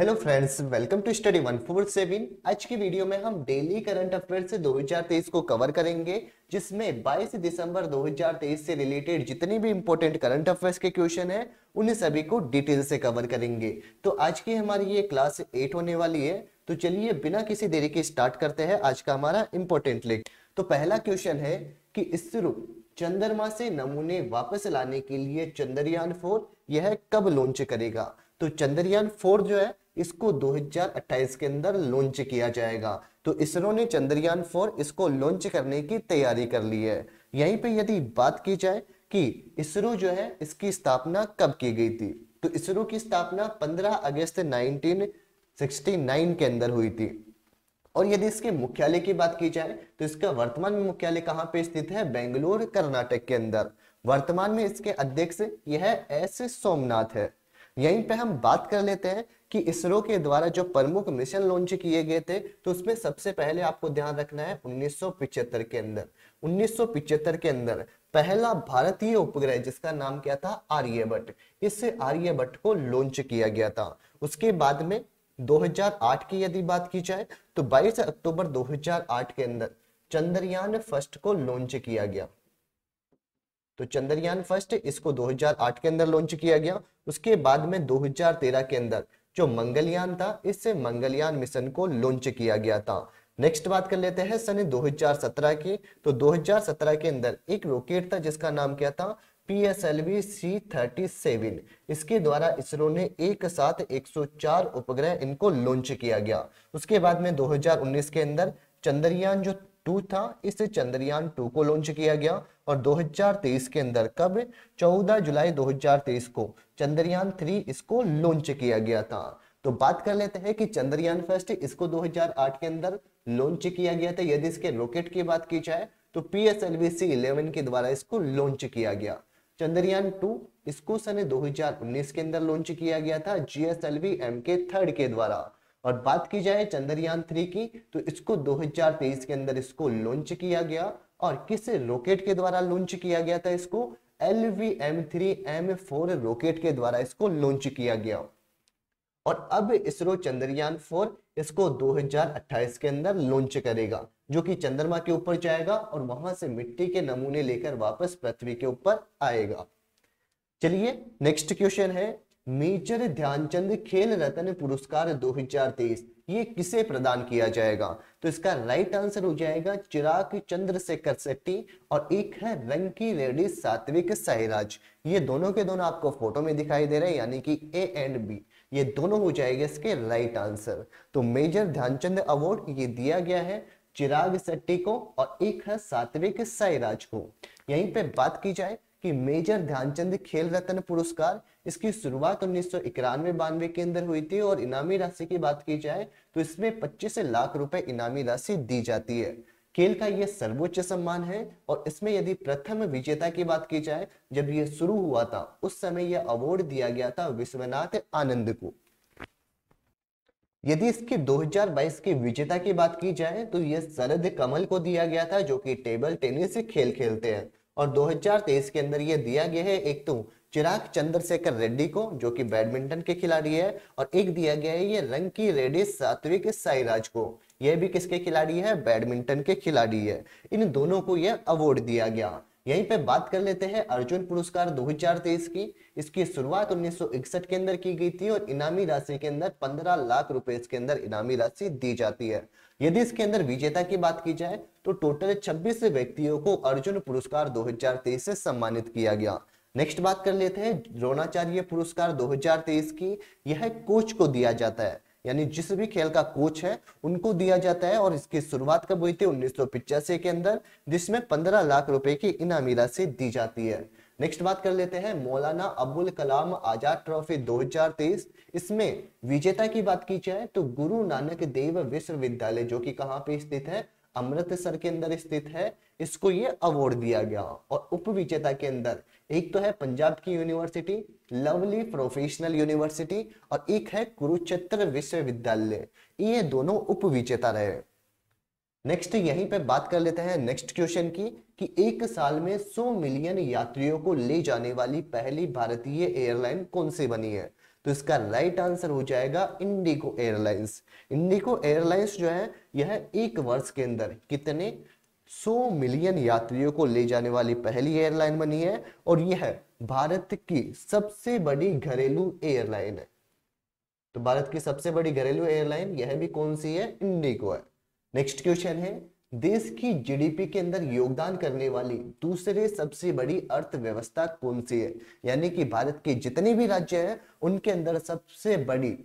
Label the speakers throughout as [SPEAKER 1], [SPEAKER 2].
[SPEAKER 1] Hello friends, welcome to study 147। आज की video में हम डेली करंट अफेयर से 2023 को कवर करेंगे, जिसमें 22 दिसंबर 2023 से रिलेटेड जितने भी इंपॉर्टेंट करंट अफेयर्स के क्वेश्चन हैं उन्हें सभी को डिटेल से कवर करेंगे। तो आज की हमारी ये क्लास 8 होने वाली है। तो चलिए बिना किसी देरी के स्टार्ट करते हैं आज का हमारा इंपॉर्टेंट लेक्चर। तो पहला क्वेश्चन है कि इसरो चंद्रमा से नमूने वापस लाने के लिए चंद्रयान 4 यह कब लॉन्च करेगा। तो चंद्रयान 4 जो है इसको 2028 के अंदर लॉन्च किया जाएगा। तो इसरो ने चंद्रयान 4 इसको लॉन्च करने की तैयारी कर ली है। यहीं पे यदि बात की जाए कि इसरो जो है इसकी स्थापना कब की गई थी, तो इसरो की स्थापना 15 अगस्त 1969 के अंदर हुई थी। और यदि इसके मुख्यालय की बात की जाए तो इसका वर्तमान में मुख्यालय कहां पे स्थित है, बेंगलुरु कर्नाटक के अंदर। वर्तमान में इसके अध्यक्ष यह एस सोमनाथ है। यहीं पे हम बात कर लेते हैं कि इसरो के द्वारा जो प्रमुख मिशन लॉन्च किए गए थे, तो उसमें सबसे पहले आपको ध्यान रखना है 1975 के अंदर। 1975 के अंदर पहला भारतीय उपग्रह जिसका नाम क्या था, आर्यभट्ट। इस आर्यभट्ट को लॉन्च किया गया था। उसके बाद में 2008 की यदि बात की जाए तो 22 अक्टूबर 2008 के अंदर चंद्रयान फर्स्ट को लॉन्च किया गया। तो चंद्रयान फर्स्ट इसको 2008 के अंदर लॉन्च किया गया। उसके बाद में 2013 के अंदर जो मंगलयान था, इससे मंगलयान मिशन को लॉन्च किया गया था। नेक्स्ट बात कर लेते हैं सन 2017 की। तो 2017 के अंदर एक रॉकेट था जिसका नाम क्या था, PSLV C-37। इसके द्वारा इसरो ने एक साथ 104 उपग्रह इनको लॉन्च किया गया। उसके बाद में 2019 के अंदर चंद्रयान जो 2 था, इस चंद्रयान 2 को लॉन्च किया गया। और 2023 के अंदर कब, 14 जुलाई 2023 को चंद्रयान 3 इसको लॉन्च किया गया था। तो बात कर लेते हैं कि चंद्रयान फर्स्ट इसको 2008 के अंदर लॉन्च किया गया था। यदि इसके रॉकेट की बात की जाए तो PSLV C-11 के द्वारा इसको लॉन्च किया गया। चंद्रयान 2 इसको सन 2019 के अंदर लॉन्च किया गया था GSLV Mk3 के द्वारा। और बात की जाए चंद्रयान 3 की तो इसको 2023 के अंदर इसको लॉन्च किया गया। और किस रॉकेट के द्वारा लॉन्च किया गया था, इसको LVM-3M4 रॉकेट के द्वारा इसको लॉन्च किया गया। और अब इसरो चंद्रयान 4 इसको 2028 के अंदर लॉन्च करेगा, जो कि चंद्रमा के ऊपर जाएगा और वहां से मिट्टी के नमूने लेकर वापस पृथ्वी के ऊपर आएगा। चलिए नेक्स्ट क्वेश्चन है, मेजर ध्यानचंद खेल रत्न पुरस्कार 2023 ये किसे प्रदान किया जाएगा। तो इसका राइट आंसर हो जाएगा चिराग चंद्रशेखर शेट्टी। और एक है रंकी रेड्डी सात्विक साईराज। ये दोनों के दोनों आपको फोटो में दिखाई दे रहे हैं, यानी कि A एंड B, ये दोनों हो जाएंगे इसके राइट आंसर। तो मेजर ध्यानचंद अवार्ड ये दिया गया है चिराग शेट्टी को और एक है सात्विक साईराज को। यहीं पे बात की जाए कि मेजर ध्यानचंद खेल रत्न पुरस्कार इसकी शुरुआत 1991-92 के अंदर हुई थी। और इनामी राशि की बात की जाए तो इसमें 25 लाख रुपए इनामी राशि दी जाती है। खेल का यह सर्वोच्च सम्मान है। और इसमें यदि प्रथम विजेता की बात की जाए, जब यह शुरू हुआ था उस समय यह अवार्ड दिया गया था विश्वनाथ आनंद को। यदि इसके 2022 के विजेता की बात की जाए तो यह शरद कमल को दिया गया था, जो कि टेबल टेनिस से खेल खेलते हैं। और 2023 के अंदर यह दिया गया है एक तो चिराग चंद्रशेखर रेड्डी को, जो कि बैडमिंटन के खिलाड़ी है। और एक दिया गया है ये रंकी रेड्डी सात्विक साईराज को। यह भी किसके खिलाड़ी है, बैडमिंटन के खिलाड़ी है। इन दोनों को यह अवार्ड दिया गया। यहीं पे बात कर लेते हैं अर्जुन पुरस्कार 2023 की। इसकी शुरुआत 1961 के अंदर की गई थी और इनामी राशि के अंदर 15 लाख रुपए इसके अंदर इनामी राशि दी जाती है। यदि इसके अंदर विजेता की बात की जाए तो टोटल 26 व्यक्तियों को अर्जुन पुरस्कार 2023 से सम्मानित किया गया। नेक्स्ट बात कर लेते हैं द्रोणाचार्य पुरस्कार 2023 की। यह कोच को दिया जाता है, यानी जिस भी खेल का कोच है उनको दिया जाता है। और इसकी शुरुआत कब हुई थी, 1985 के अंदर, जिसमें 15 लाख रुपए की इनामी राशि दी जाती है। नेक्स्ट बात कर लेते हैं मौलाना अबुल कलाम आजाद ट्रॉफी 2023। इसमें विजेता की बात की जाए तो गुरु नानक देव विश्वविद्यालय, जो कि कहां पे स्थित है, अमृतसर के अंदर स्थित है, इसको ये अवार्ड दिया गया। और उप विजेता के अंदर एक तो है पंजाब की यूनिवर्सिटी लवली प्रोफेशनल यूनिवर्सिटी और एक है कुरुक्षेत्र विश्वविद्यालय। ये दोनों उप विजेता रहे। नेक्स्ट यहीं पे बात कर लेते हैं नेक्स्ट क्वेश्चन की कि एक साल में 100 मिलियन यात्रियों को ले जाने वाली पहली भारतीय एयरलाइन कौन सी बनी है। तो इसका राइट आंसर हो जाएगा इंडिगो एयरलाइंस। इंडिगो एयरलाइंस जो है यह एक वर्ष के अंदर कितने 100 मिलियन यात्रियों को ले जाने वाली पहली एयरलाइन बनी है और यह भारत की सबसे बड़ी घरेलू एयरलाइन है। तो भारत की सबसे बड़ी घरेलू एयरलाइन यह भी कौन सी है? इंडिगो है। नेक्स्ट क्वेश्चन है, देश की जीडीपी के अंदर योगदान करने वाली दूसरे सबसे बड़ी अर्थव्यवस्था कौन सी है? यानी कि भारत के जितने भी राज्य हैं उनके अंदर सबसे बड़ी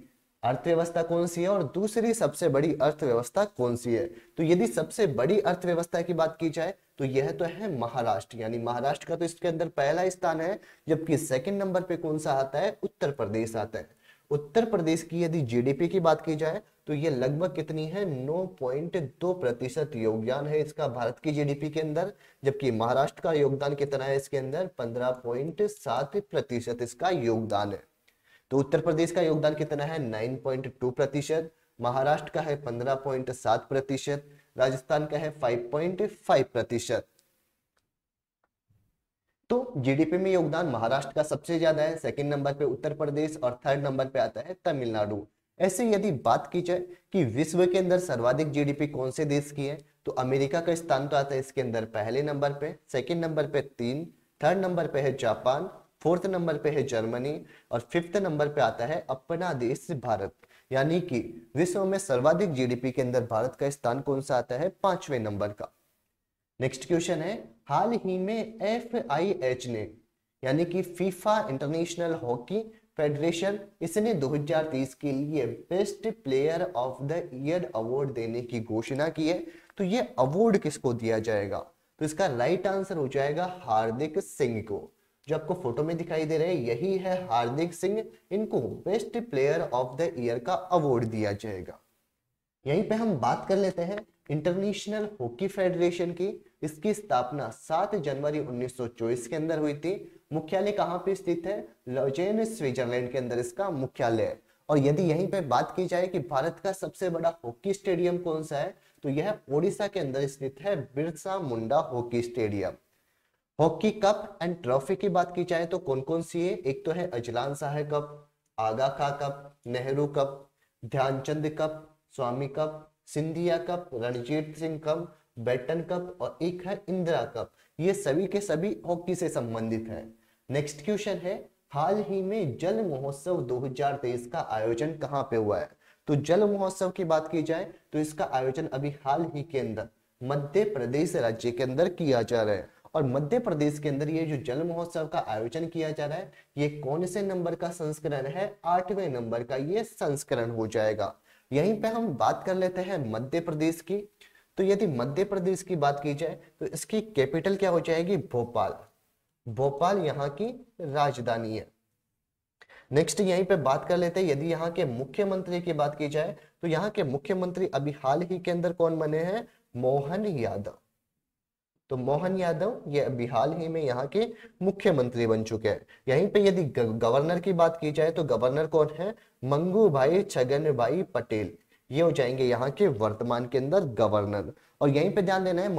[SPEAKER 1] अर्थव्यवस्था कौन सी है और दूसरी सबसे बड़ी अर्थव्यवस्था कौन सी है? तो यदि सबसे बड़ी अर्थव्यवस्था की बात की जाए तो यह तो है महाराष्ट्र, यानी महाराष्ट्र का तो इसके अंदर पहला स्थान है, जबकि सेकंड नंबर पे कौन सा आता है? उत्तर प्रदेश आता है। उत्तर प्रदेश की यदि जीडीपी की बात की जाए तो ये लगभग कितनी है? 9.2% योगदान है इसका भारत की जीडीपी के अंदर, जबकि महाराष्ट्र का योगदान कितना है इसके अंदर? 15.7% इसका योगदान है। तो उत्तर प्रदेश का योगदान कितना है? 9.2%, महाराष्ट्र का है 15.7%, राजस्थान का है 5.5%। तो जीडीपी में योगदान महाराष्ट्र का सबसे ज्यादा है, सेकंड नंबर पे उत्तर प्रदेश और थर्ड नंबर पे आता है तमिलनाडु। ऐसे यदि बात की जाए कि विश्व के अंदर सर्वाधिक जीडीपी कौन से देश की है, तो अमेरिका का स्थान तो आता है इसके अंदर पहले नंबर पे, सेकंड नंबर पे चीन, थर्ड नंबर पे है जापान, फोर्थ नंबर पे है जर्मनी और फिफ्थ नंबर पे आता है अपना देश भारत। यानी कि विश्व में सर्वाधिक जीडीपी के अंदर भारत का स्थान कौन सा आता है? 5वें नंबर का। नेक्स्ट क्वेश्चन है, हाल ही में FIH ने यानी कि फीफा इंटरनेशनल हॉकी फेडरेशन इसने 2023 के लिए best player of the year award देने की घोषणा की है। तो ये अवार्ड किसको दिया जाएगा? तो इसका राइट आंसर हो जाएगा हार्दिक सिंह को। जो आपको फोटो में दिखाई दे रहे हैं यही है हार्दिक सिंह, इनको best player of the year का अवार्ड दिया जाएगा। यहीं पे हम बात कर लेते हैं इंटरनेशनल हॉकी फेडरेशन की। इसकी स्थापना 7 जनवरी 1924 के अंदर हुई थी। मुख्यालय कहाँ पे स्थित है? लॉजेन स्विट्जरलैंड के अंदर इसका मुख्यालय है। और यदि यहीं पे बात की जाए कि भारत का सबसे बड़ा हॉकी स्टेडियम कौन सा है, तो यह ओडिशा के अंदर स्थित है Birsa Munda hockey stadium. Hockey cup and trophy की बात की जाए तो कौन कौन सी है? एक तो है Azlan Shah cup, Aga Khan cup, Nehru cup, Dhyanchand cup, Swami cup, Scindia cup, Ranjit Singh cup, Beighton cup और एक है इंदिरा कप। ये सभी के सभी हॉकी से संबंधित है। नेक्स्ट क्वेश्चन है, हाल ही में जल महोत्सव 2023 का आयोजन कहाँ पे हुआ है? तो जल महोत्सव की बात की जाए तो इसका आयोजन अभी हाल ही के अंदर मध्य प्रदेश राज्य के अंदर किया जा रहा है। और मध्य प्रदेश के अंदर ये जो जल महोत्सव का आयोजन किया जा रहा है ये कौन से नंबर का संस्करण है? 8वें नंबर का ये संस्करण हो जाएगा। यहीं पे हम बात कर लेते हैं मध्य प्रदेश की। तो यदि मध्य प्रदेश की बात की जाए तो इसकी कैपिटल क्या हो जाएगी? भोपाल। भोपाल यहाँ की राजधानी है। नेक्स्ट यहीं पे बात कर लेते हैं, यदि यहाँ के मुख्यमंत्री की बात की जाए तो यहाँ के मुख्यमंत्री अभी हाल ही के अंदर कौन बने हैं? मोहन यादव। तो मोहन यादव ये अभी हाल ही में यहाँ के मुख्यमंत्री बन चुके हैं। यहीं पे यदि गवर्नर की बात की जाए तो गवर्नर कौन है? मंगू भाई छगन भाई पटेल। ये हो जाएंगे यहाँ के वर्तमान के अंदर गवर्नर। और यहीं पे ध्यान देना है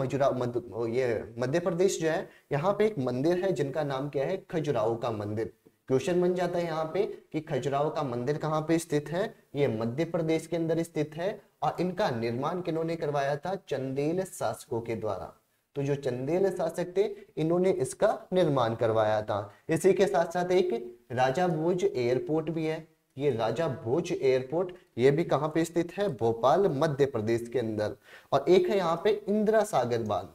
[SPEAKER 1] मध्य प्रदेश जो है यहाँ पे एक मंदिर है जिनका नाम क्या है? खजुराहो का मंदिर। क्वेश्चन बन जाता है यहाँ पे कि खजुराहो का मंदिर कहाँ पे स्थित है? ये मध्य प्रदेश के अंदर स्थित है और इनका निर्माण किन्होंने करवाया था? चंदेल शासकों के द्वारा। तो जो चंदेल शासक थे इन्होंने इसका निर्माण करवाया था। इसी के साथ साथ एक राजा भोज एयरपोर्ट भी है। ये राजा भोज एयरपोर्ट ये भी कहाँ पे स्थित है? भोपाल मध्य प्रदेश के अंदर। और एक है यहाँ पे इंदिरा सागर बांध,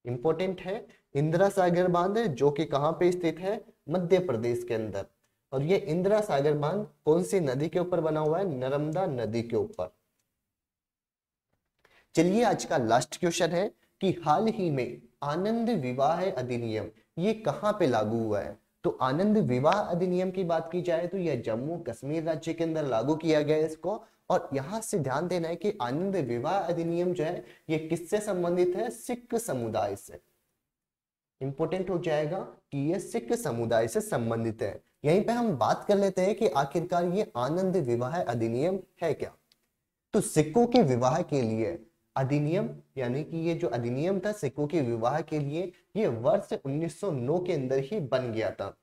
[SPEAKER 1] इंपॉर्टेंट है। इंदिरा सागर बांध जो कि कहाँ पे स्थित है? मध्य प्रदेश के अंदर। और ये इंदिरा सागर बांध कौन सी नदी के ऊपर बना हुआ है? नर्मदा नदी के ऊपर। चलिए आज का लास्ट क्वेश्चन है कि हाल ही में आनंद विवाह अधिनियम ये कहां पे लागू हुआ है? तो आनंद विवाह अधिनियम की बात की जाए तो यह जम्मू कश्मीर राज्य के अंदर लागू किया गया है इसको। और यहां से ध्यान देना है कि आनंद विवाह अधिनियम जो है ये किससे संबंधित है? सिख समुदाय से। इंपॉर्टेंट हो जाएगा कि ये सिख समुदाय से संबंधित है। यहीं पे हम बात कर लेते हैं कि आखिरकार ये आनंद विवाह अधिनियम है क्या। तो सिखों के विवाह के लिए अधिनियम यानी कि ये जो अधिनियम था सिखों के विवाह के लिए ये वर्ष 1909 के अंदर ही बन गया था।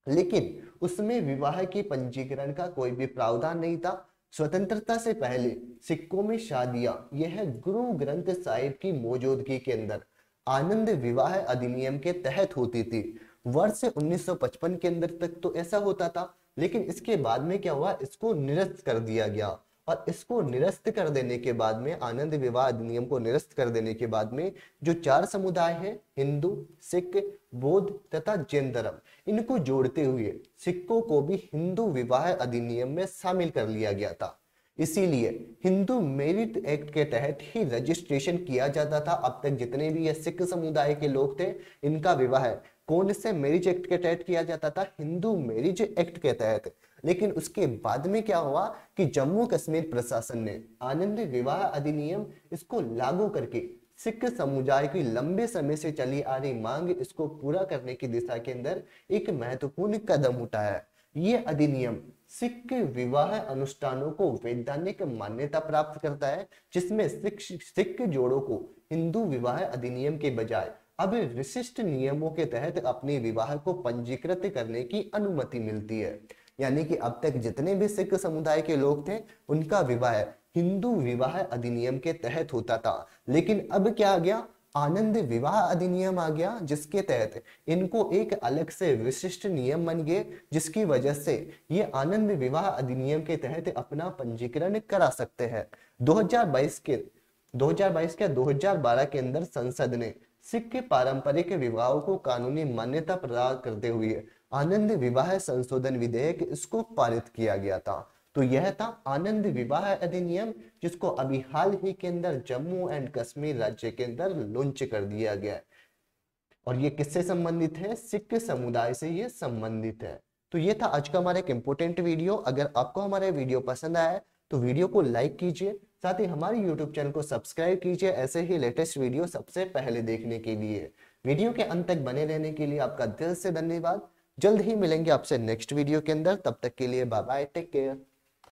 [SPEAKER 1] लेकिन उसमें विवाह के पंजीकरण का कोई भी प्रावधान नहीं था। स्वतंत्रता से पहले सिक्कों में शादियां यह गुरु ग्रंथ साहिब की मौजूदगी के अंदर आनंद विवाह अधिनियम के तहत होती थी। वर्ष 1955 के अंदर तक तो ऐसा होता था, लेकिन इसके बाद में क्या हुआ, इसको निरस्त कर दिया गया। और इसको निरस्त कर देने के बाद में, आनंद विवाह अधिनियम को निरस्त कर देने के बाद में, जो 4 समुदाय हैं, हिंदू, सिख, बौद्ध तथा जैन धर्म, इनको जोड़ते हुए सिखों को भी हिंदू विवाह अधिनियम में शामिल कर लिया गया था। इसीलिए हिंदू मैरिज एक्ट के तहत ही रजिस्ट्रेशन किया जाता था। अब तक जितने भी ये सिख समुदाय के लोग थे, इनका विवाह कौन से मैरिज एक्ट के तहत किया जाता था, हिंदू मैरिज एक्ट के तहत। लेकिन उसके बाद में क्या हुआ कि जम्मू कश्मीर प्रशासन ने आनंद विवाह अधिनियम इसको लागू करके सिख समुदाय की लंबे समय से चली आ रही मांग इसको पूरा करने की दिशा के अंदर एक महत्वपूर्ण कदम उठाया। ये अधिनियम सिख विवाह अनुष्ठानों को वैधानिक मान्यता प्राप्त करता है, जिसमें सिख जोड़ों को हिंदू विवाह अधिनियम के बजाय अब विशिष्ट नियमों के तहत अपने विवाह को पंजीकृत करने की अनुमति मिलती है। यानी कि अब तक जितने भी सिख समुदाय के लोग थे, उनका विवाह हिंदू विवाह अधिनियम के तहत होता था। लेकिन अब क्या आ गया, आनंद विवाह अधिनियम आ गया, जिसके तहत इनको एक अलग से विशिष्ट नियम बन गए, जिसकी वजह से ये आनंद विवाह अधिनियम के तहत अपना पंजीकरण करा सकते हैं। 2022 के 2012 के अंदर संसद ने सिख के पारंपरिक विवाहों को कानूनी मान्यता प्रदान करते हुए आनंद विवाह संशोधन विधेयक इसको पारित किया गया था। तो यह था आनंद विवाह अधिनियम, जिसको अभी हाल ही के अंदर जम्मू एंड कश्मीर राज्य के अंदर लॉन्च कर दिया गया है। और ये किससे संबंधित है, सिख समुदाय से ये संबंधित है। तो ये था आज का हमारा एक इंपॉर्टेंट वीडियो। अगर आपको हमारा वीडियो पसंद आया तो वीडियो को लाइक कीजिए, साथ ही हमारे YouTube चैनल को सब्सक्राइब कीजिए ऐसे ही लेटेस्ट वीडियो सबसे पहले देखने के लिए। वीडियो के अंत तक बने रहने के लिए आपका दिल से धन्यवाद। जल्द ही मिलेंगे आपसे नेक्स्ट वीडियो के अंदर, तब तक के लिए बाय बाय, टेक केयर।